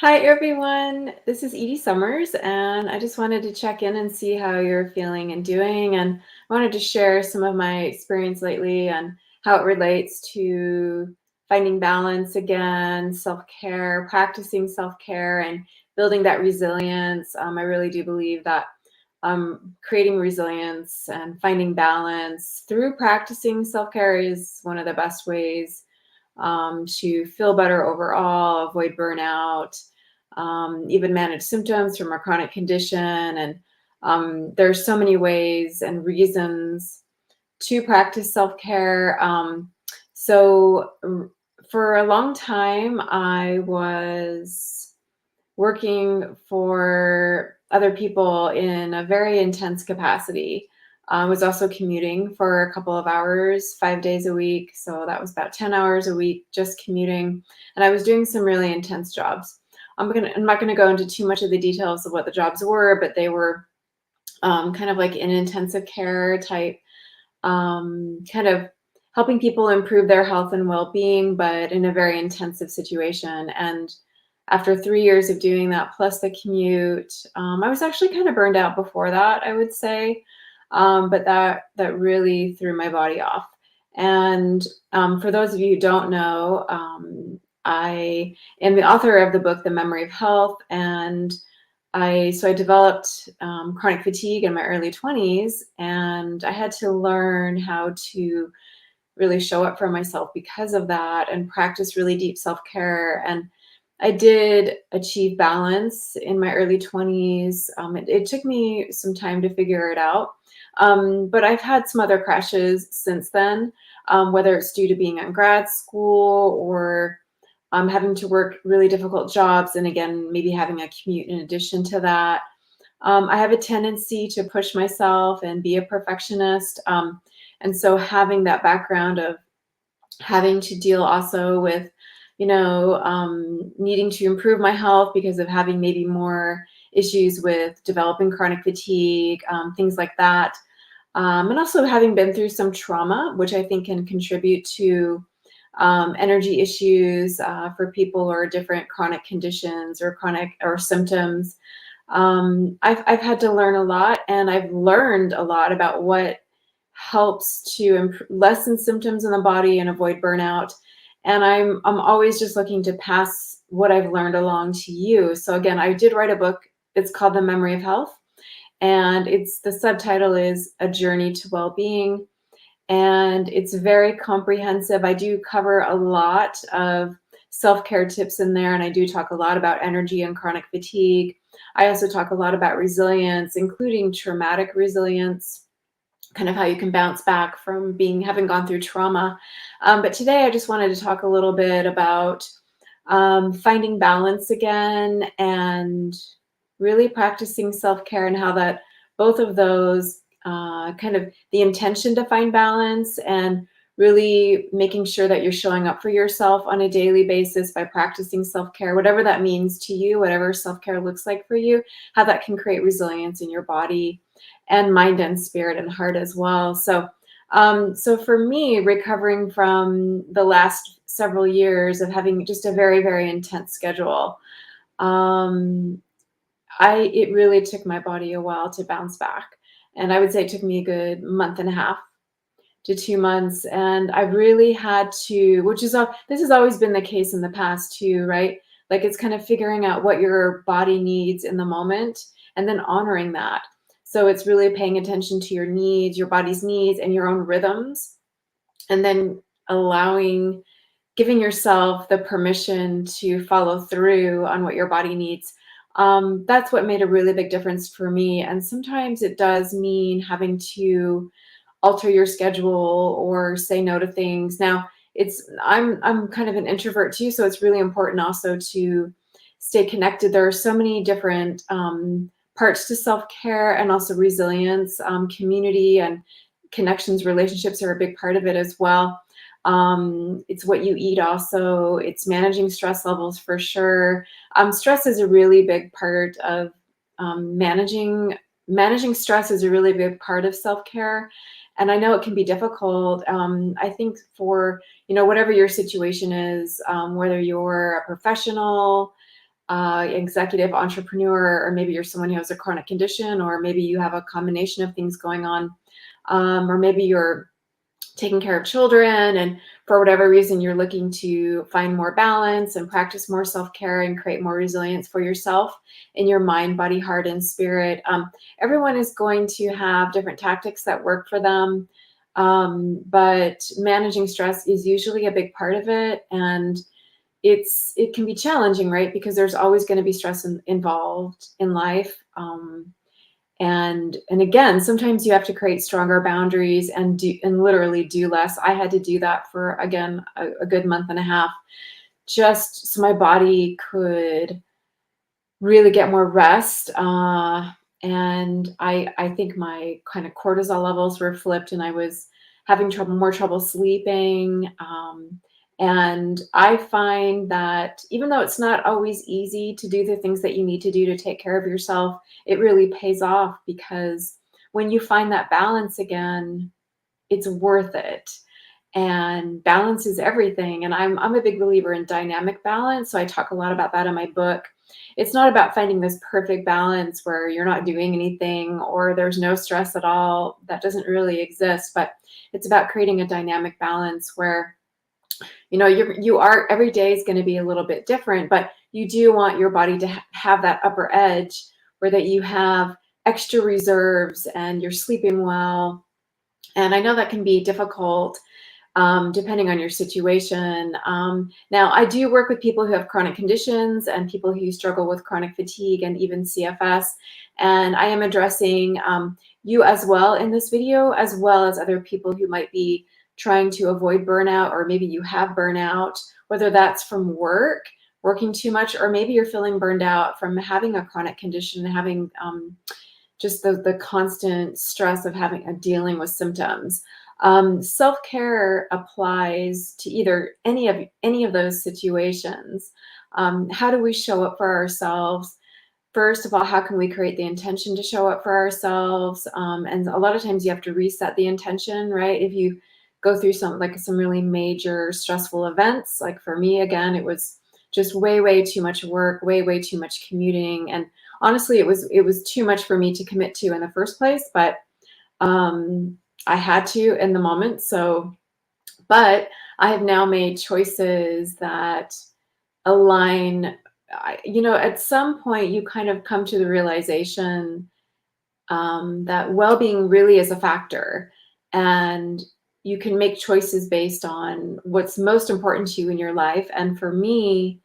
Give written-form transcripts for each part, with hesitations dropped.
Hi everyone, this is Edie Summers, and I just wanted to check in and see how you're feeling and doing. And I wanted to share some of my experience lately and how it relates to finding balance again, self-care, practicing self-care, and building that resilience. I really do believe that creating resilience and finding balance through practicing self-care is one of the best ways to feel better overall, avoid burnout, even manage symptoms from a chronic condition. And there's so many ways and reasons to practice self-care. For a long time, I was working for other people in a very intense capacity. I was also commuting for a couple of hours, 5 days a week. So that was about 10 hours a week just commuting. And I was doing some really intense jobs. I'm not gonna go into too much of the details of what the jobs were, but they were kind of like an intensive care type, kind of helping people improve their health and well-being, but in a very intensive situation. And after 3 years of doing that, plus the commute, I was actually kind of burned out before that, I would say. But that really threw my body off. And for those of you who don't know, I am the author of the book, The Memory of Health, and I developed chronic fatigue in my early 20s, and I had to learn how to really show up for myself because of that and practice really deep self-care. And I did achieve balance in my early 20s. It took me some time to figure it out, but I've had some other crashes since then, whether it's due to being in grad school or having to work really difficult jobs, and again, maybe having a commute in addition to that. I have a tendency to push myself and be a perfectionist. And so having that background of having to deal also with, needing to improve my health because of having maybe more issues with developing chronic fatigue, things like that. And also having been through some trauma, which I think can contribute to energy issues for people or different chronic conditions or chronic or symptoms. I've had to learn a lot, and I've learned a lot about what helps to lessen symptoms in the body and avoid burnout. And I'm always just looking to pass what I've learned along to you. So again, I did write a book. It's called The Memory of Health, and the subtitle is A Journey to Well-Being. And it's very comprehensive. I do cover a lot of self-care tips in there, and I do talk a lot about energy and chronic fatigue. I also talk a lot about resilience, including traumatic resilience, kind of how you can bounce back from having gone through trauma. But today I just wanted to talk a little bit about finding balance again and really practicing self-care, and how that both of those kind of the intention to find balance and really making sure that you're showing up for yourself on a daily basis by practicing self-care, whatever that means to you, whatever self-care looks like for you, how that can create resilience in your body and mind and spirit and heart as well. So for me, recovering from the last several years of having just a very, very intense schedule, um, it really took my body a while to bounce back. And I would say it took me a good month and a half to 2 months. And I really had to, this has always been the case in the past too, right? Like it's kind of figuring out what your body needs in the moment and then honoring that. So it's really paying attention to your needs, your body's needs, and your own rhythms, and then giving yourself the permission to follow through on what your body needs. That's what made a really big difference for me. And sometimes it does mean having to alter your schedule or say no to things. Now, I'm kind of an introvert too, so it's really important also to stay connected. There are so many different parts to self-care, and also resilience. Community and connections, relationships are a big part of it as well. It's what you eat also. It's managing stress levels for sure. Stress is a really big part of managing stress is a really big part of self-care. And I know it can be difficult. I think for, whatever your situation is, whether you're a professional, executive entrepreneur, or maybe you're someone who has a chronic condition, or maybe you have a combination of things going on, or maybe you're taking care of children, and for whatever reason you're looking to find more balance and practice more self-care and create more resilience for yourself in your mind, body, heart, and spirit. Everyone is going to have different tactics that work for them, but managing stress is usually a big part of it. And it can be challenging, right? Because there's always going to be stress involved in life. And again, sometimes you have to create stronger boundaries and literally do less. I had to do that for, again, a good month and a half, just so my body could really get more rest. And I think my kind of cortisol levels were flipped, and I was having more trouble sleeping. And I find that even though it's not always easy to do the things that you need to do to take care of yourself, it really pays off, because when you find that balance again, it's worth it. And balance is everything. And I'm a big believer in dynamic balance. So I talk a lot about that in my book. It's not about finding this perfect balance where you're not doing anything or there's no stress at all. That doesn't really exist. But it's about creating a dynamic balance where, you know, you are, every day is going to be a little bit different, but you do want your body to have that upper edge where that you have extra reserves and you're sleeping well. And I know that can be difficult, depending on your situation. Now, I do work with people who have chronic conditions and people who struggle with chronic fatigue and even CFS. And I am addressing you as well in this video, as well as other people who might be trying to avoid burnout, or maybe you have burnout, whether that's from working too much, or maybe you're feeling burned out from having a chronic condition, having just the constant stress of dealing with symptoms. Self-care applies to either any of those situations. How do we show up for ourselves? First of all, how can we create the intention to show up for ourselves? And a lot of times you have to reset the intention, right? If you go through some really major stressful events, like for me, again, it was just way too much work, way too much commuting, and honestly, it was too much for me to commit to in the first place. But I had to in the moment. So, but I have now made choices that align. You know, at some point you kind of come to the realization that well-being really is a factor, and you can make choices based on what's most important to you in your life. And for me,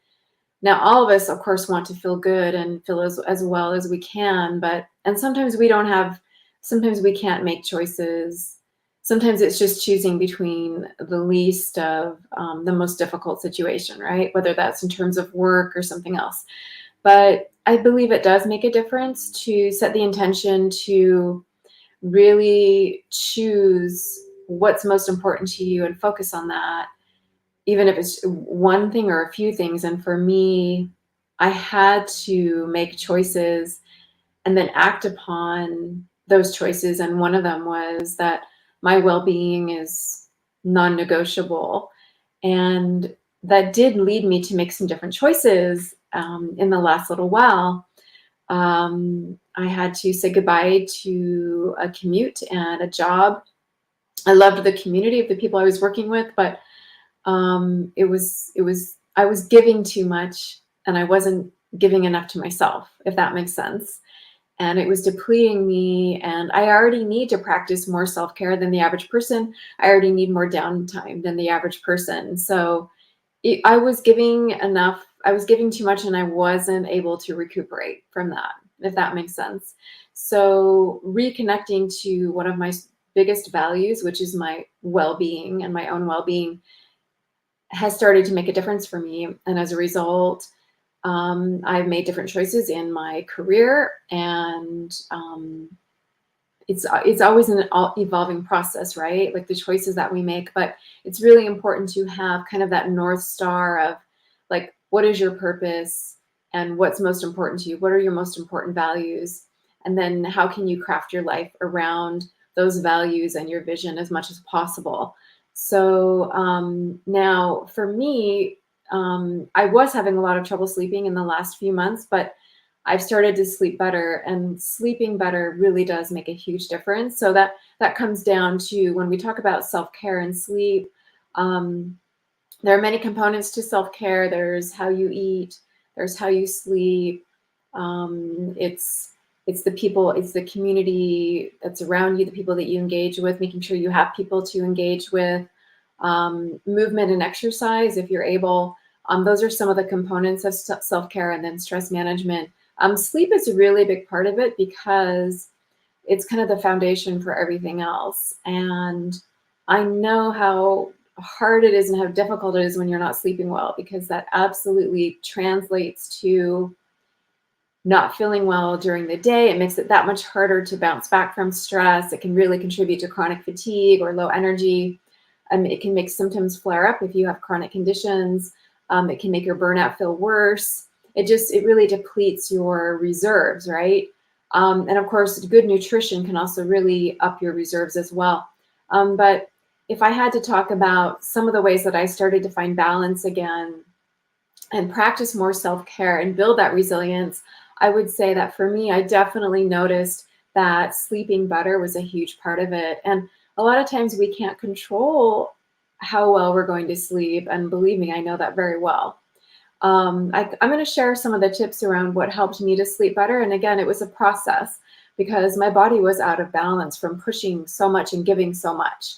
now all of us, of course, want to feel good and feel as well as we can, and sometimes sometimes we can't make choices. Sometimes it's just choosing between the least of the most difficult situation, right? Whether that's in terms of work or something else. But I believe it does make a difference to set the intention to really choose what's most important to you and focus on that, even if it's one thing or a few things. And for me, I had to make choices and then act upon those choices. And one of them was that my well-being is non-negotiable. And that did lead me to make some different choices in the last little while. I had to say goodbye to a commute and a job. I loved the community of the people I was working with, but I was giving too much and I wasn't giving enough to myself, if that makes sense. And it was depleting me, and I already need to practice more self-care than the average person. I already need more downtime than the average person. So I was giving enough, I was giving too much, and I wasn't able to recuperate from that, if that makes sense. So reconnecting to one of my biggest values, which is my well-being and my own well-being, has started to make a difference for me. And as a result, I've made different choices in my career, and it's always an evolving process, right? Like the choices that we make, but it's really important to have kind of that North Star of like, what is your purpose and what's most important to you? What are your most important values? And then how can you craft your life around those values and your vision as much as possible? So now for me, I was having a lot of trouble sleeping in the last few months, but I've started to sleep better, and sleeping better really does make a huge difference. So that comes down to when we talk about self-care and sleep. Um, there are many components to self-care. There's how you eat, there's how you sleep. It's the people, it's the community that's around you, the people that you engage with, making sure you have people to engage with. Movement and exercise, if you're able. Those are some of the components of self-care, and then stress management. Sleep is a really big part of it because it's kind of the foundation for everything else. And I know how hard it is and how difficult it is when you're not sleeping well, because that absolutely translates to not feeling well during the day. It makes it that much harder to bounce back from stress. It can really contribute to chronic fatigue or low energy. It can make symptoms flare up if you have chronic conditions. It can make your burnout feel worse. It really depletes your reserves, right? And of course, good nutrition can also really up your reserves as well. But if I had to talk about some of the ways that I started to find balance again and practice more self-care and build that resilience, I would say that for me, I definitely noticed that sleeping better was a huge part of it. And a lot of times we can't control how well we're going to sleep. And believe me, I know that very well. I'm going to share some of the tips around what helped me to sleep better. And again, it was a process because my body was out of balance from pushing so much and giving so much,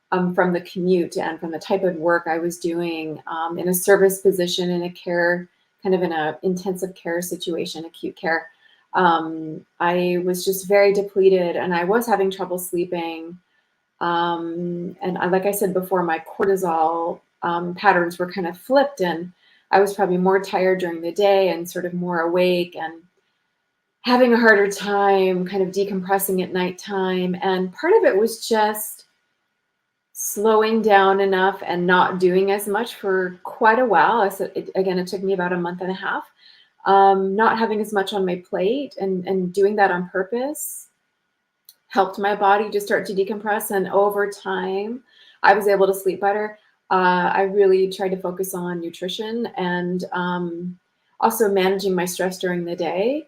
from the commute and from the type of work I was doing, in a service position, in a care, kind of in a intensive care situation, acute care. I was just very depleted, and I was having trouble sleeping. Like I said before, my cortisol patterns were kind of flipped, and I was probably more tired during the day and sort of more awake and having a harder time kind of decompressing at nighttime. And part of it was just slowing down enough and not doing as much for quite a while. Again, it took me about a month and a half. Not having as much on my plate and doing that on purpose helped my body to start to decompress. And over time, I was able to sleep better. I really tried to focus on nutrition and also managing my stress during the day,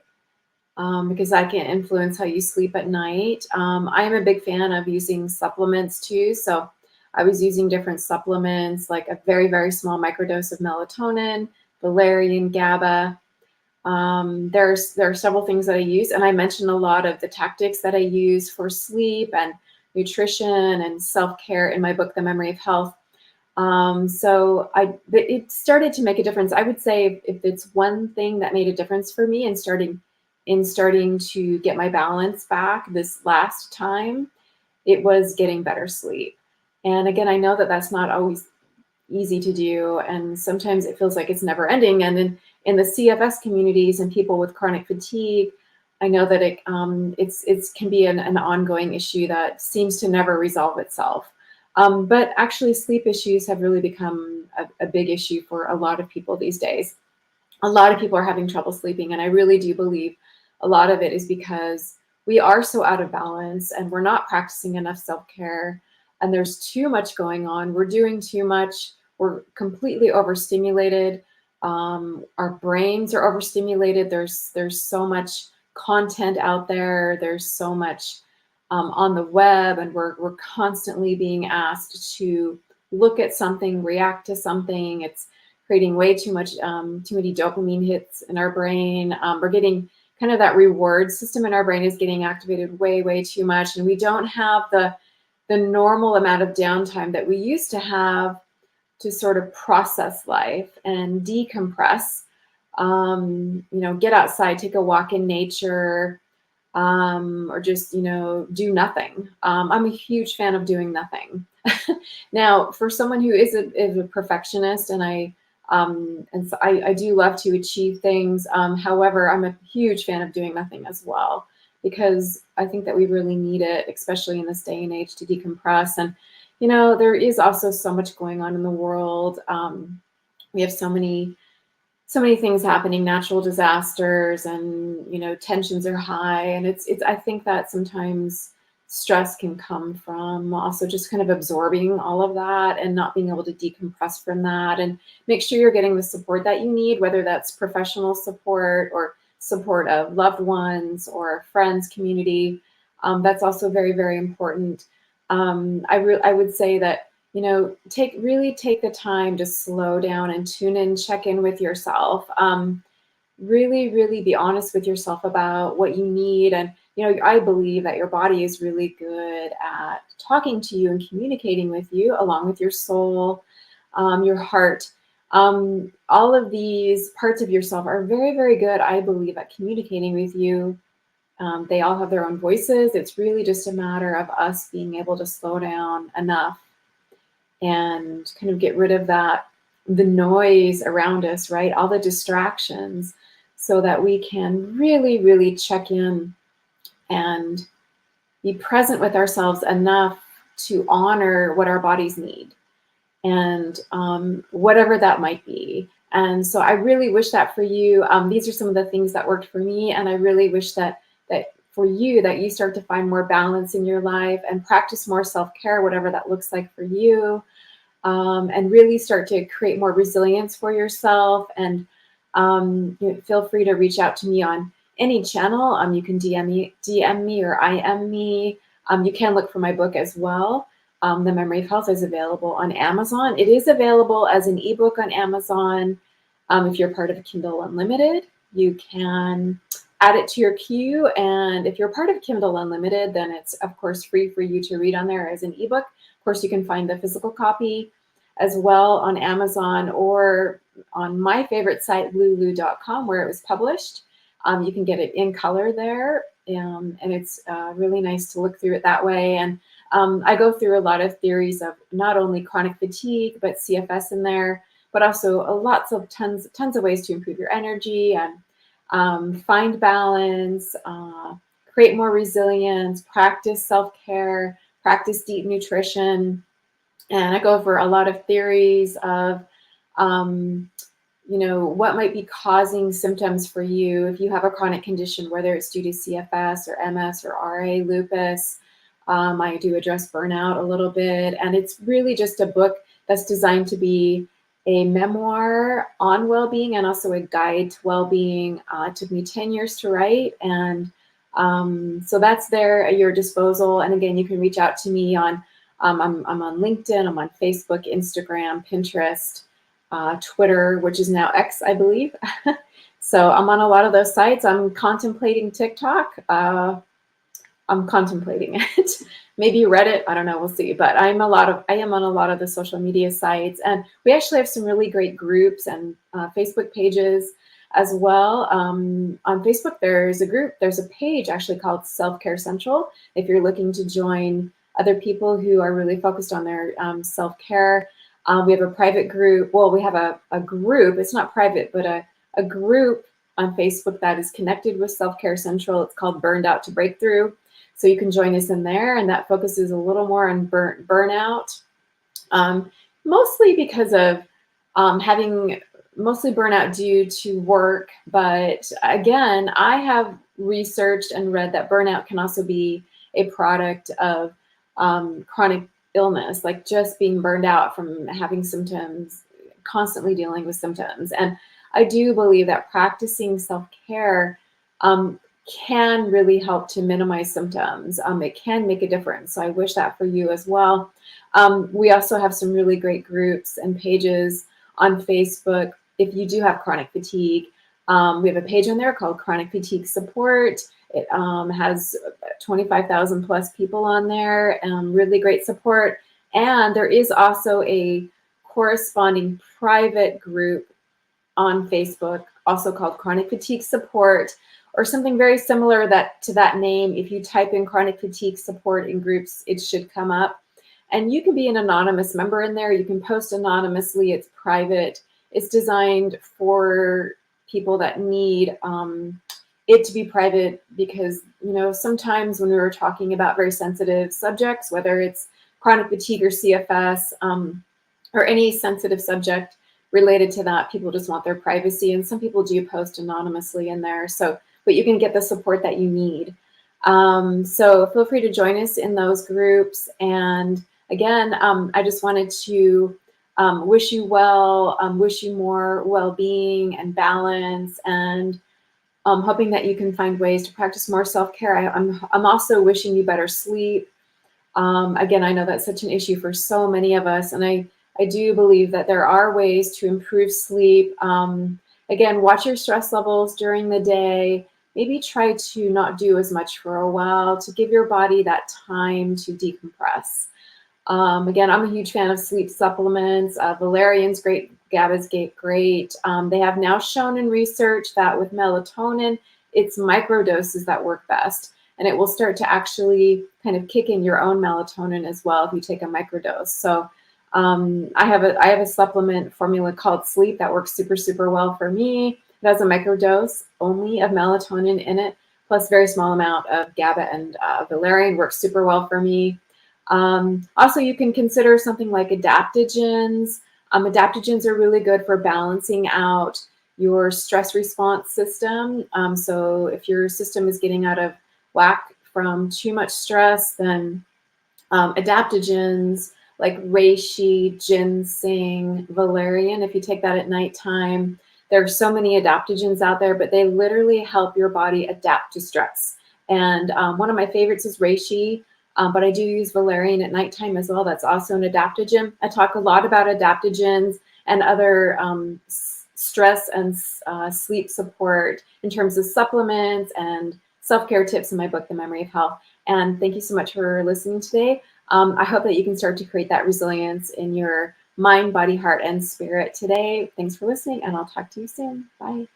because that can influence how you sleep at night. I am a big fan of using supplements too. So I was using different supplements, like a very, very small microdose of melatonin, valerian, GABA. There are several things that I use, and I mentioned a lot of the tactics that I use for sleep and nutrition and self-care in my book, The Memory of Health. It started to make a difference. I would say if it's one thing that made a difference for me in starting to get my balance back this last time, it was getting better sleep. And again, I know that that's not always easy to do, and sometimes it feels like it's never ending. And in the CFS communities and people with chronic fatigue, I know that it can be an ongoing issue that seems to never resolve itself. But actually, sleep issues have really become a big issue for a lot of people these days. A lot of people are having trouble sleeping, and I really do believe a lot of it is because we are so out of balance and we're not practicing enough self-care, and there's too much going on. We're doing too much. We're completely overstimulated. Our brains are overstimulated. There's so much content out there. There's so much on the web, and we're constantly being asked to look at something, react to something. It's creating way too many dopamine hits in our brain. We're getting kind of that reward system in our brain is getting activated way, way too much, and we don't have the normal amount of downtime that we used to have to sort of process life and decompress. Get outside, take a walk in nature, or just, do nothing. I'm a huge fan of doing nothing. Now, for someone who is a perfectionist, and so I do love to achieve things. However, I'm a huge fan of doing nothing as well, because I think that we really need it, especially in this day and age, to decompress. And, there is also so much going on in the world. We have so many things happening, natural disasters, and tensions are high, and it's I think that sometimes stress can come from also just kind of absorbing all of that and not being able to decompress from that. And make sure you're getting the support that you need, whether that's professional support or support of loved ones or friends, community. That's also very, very important. I would say that, really take the time to slow down and tune in, check in with yourself. Really, really be honest with yourself about what you need. And, I believe that your body is really good at talking to you and communicating with you, along with your soul, your heart. All of these parts of yourself are very, very good, I believe, at communicating with you. They all have their own voices. It's really just a matter of us being able to slow down enough and kind of get rid of the noise around us, right? All the distractions, so that we can really, really check in and be present with ourselves enough to honor what our bodies need, and whatever that might be. And so I really wish that for you. These are some of the things that worked for me, and I really wish that for you, that you start to find more balance in your life and practice more self-care, whatever that looks like for you, and really start to create more resilience for yourself. And feel free to reach out to me on any channel. You can DM me or IM me. You can look for my book as well. The Memory of Health is available on Amazon. It is available as an ebook on Amazon. If you're part of Kindle Unlimited, you can add it to your queue. And if you're part of Kindle Unlimited, then it's, of course, free for you to read on there as an ebook. Of course, you can find the physical copy as well on Amazon, or on my favorite site, lulu.com, where it was published. You can get it in color there, and it's really nice to look through it that way. And I go through a lot of theories of not only chronic fatigue, but CFS in there, but also tons of ways to improve your energy and find balance, create more resilience, practice self-care, practice deep nutrition. And I go over a lot of theories of, what might be causing symptoms for you if you have a chronic condition, whether it's due to CFS or MS or RA, lupus. I do address burnout a little bit, and it's really just a book that's designed to be a memoir on well-being and also a guide to well-being. It took me 10 years to write, and so that's there at your disposal. And again, you can reach out to me on, I'm on LinkedIn, I'm on Facebook, Instagram, Pinterest, Twitter, which is now X, I believe. So I'm on a lot of those sites. I'm contemplating TikTok. I'm contemplating it. Maybe Reddit, I don't know, we'll see. But I am on a lot of the social media sites, and we actually have some really great groups and Facebook pages as well. On Facebook, there's a page actually called SelfCare Central. If you're looking to join other people who are really focused on their self-care. We have a private group. Well, we have a group. It's not private, but a group on Facebook that is connected with SelfCare Central. It's called Burned Out to Breakthrough. So you can join us in there, and that focuses a little more on burnout, mostly because of having mostly burnout due to work. But again, I have researched and read that burnout can also be a product of chronic illness, like just being burned out from having symptoms, constantly dealing with symptoms. And I do believe that practicing self-care can really help to minimize symptoms. It can make a difference. So I wish that for you as well. We also have some really great groups and pages on Facebook. If you do have chronic fatigue, we have a page on there called Chronic Fatigue Support. It has 25,000 plus people on there, really great support. And there is also a corresponding private group on Facebook, also called Chronic Fatigue Support, or something very similar to that name. If you type in Chronic Fatigue Support in groups, it should come up. And you can be an anonymous member in there. You can post anonymously. It's private. It's designed for people that need it to be private, because sometimes when we were talking about very sensitive subjects, whether it's chronic fatigue or CFS, or any sensitive subject related to that, people just want their privacy, and some people do post anonymously in there. So, but you can get the support that you need. So feel free to join us in those groups. And again, I just wanted to wish you well, wish you more well-being and balance, and hoping that you can find ways to practice more self-care. I'm also wishing you better sleep. Again, I know that's such an issue for so many of us, and I do believe that there are ways to improve sleep. Again, watch your stress levels during the day. Maybe try to not do as much for a while to give your body that time to decompress. Again, I'm a huge fan of sleep supplements. Valerian's great, GABA's great. They have now shown in research that with melatonin, it's microdoses that work best. And it will start to actually kind of kick in your own melatonin as well if you take a microdose. So I have a supplement formula called Sleep that works super, super well for me. It has a microdose only of melatonin in it, plus very small amount of GABA and valerian, works super well for me. Also, you can consider something like adaptogens. Adaptogens are really good for balancing out your stress response system. So if your system is getting out of whack from too much stress, then adaptogens like reishi, ginseng, valerian, if you take that at nighttime, there are so many adaptogens out there, but they literally help your body adapt to stress. And one of my favorites is reishi, but I do use valerian at nighttime as well. That's also an adaptogen. I talk a lot about adaptogens and other stress and sleep support in terms of supplements and self-care tips in my book, The Memory of Health. And thank you so much for listening today. I hope that you can start to create that resilience in your mind, body, heart, and spirit today. Thanks for listening, and I'll talk to you soon. Bye.